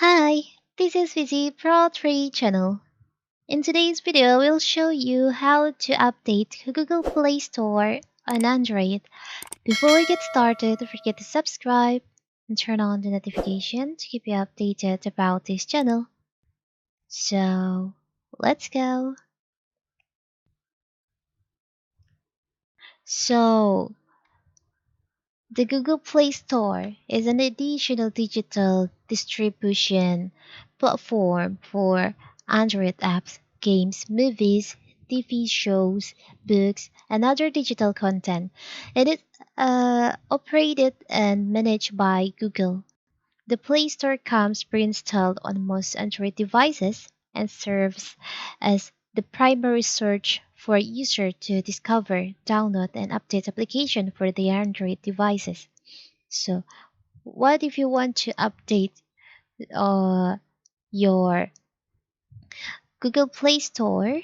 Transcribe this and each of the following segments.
Hi, this is Vizi Pro 3 channel. In today's video, we'll show you how to update Google Play Store on Android. Before we get started, don't forget to subscribe and turn on the notification to keep you updated about this channel. So, let's go. So, the Google Play Store is an additional digital distribution platform for Android apps, games, movies, TV shows, books, and other digital content. It is operated and managed by Google. The Play Store comes pre-installed on most Android devices and serves as the primary search for users to discover, download, and update applications for their Android devices. So, what if you want to update uh, your Google Play Store?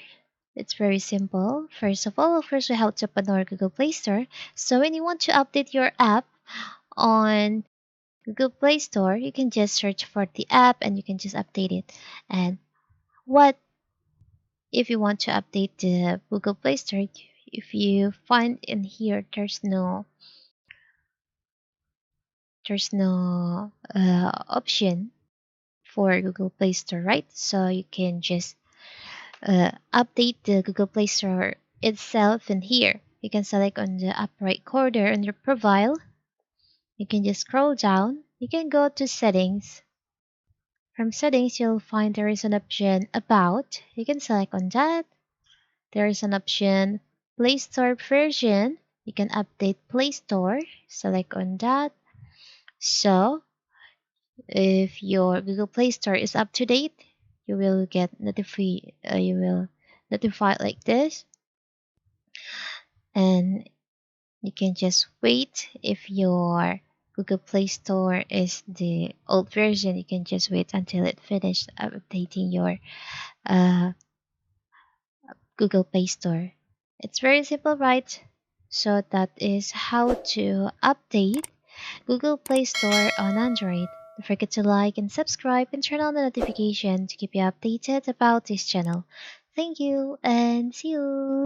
It's very simple. First of all, we have to open our Google Play Store. So, when you want to update your app on Google Play Store, you can just search for the app and you can just update it. And what if you want to update the Google Play Store? If you find in here there's no option for Google Play Store, right? So you can just update the Google Play Store itself in here. You can select on the upper right corner on your profile. You can just scroll down. You can go to settings. From settings, you'll find there is an option about. You can select on that. There is an option Play Store version. You can update Play Store. Select on that. So if your Google Play Store is up to date, you will get notified like this, and you can just wait. If your Google Play Store is the old version, you can just wait until it finished updating your uh, Google Play Store. It's very simple, right? So that is how to update Google Play Store on Android. Don't forget to like and subscribe and turn on the notification to keep you updated about this channel. Thank you and see you.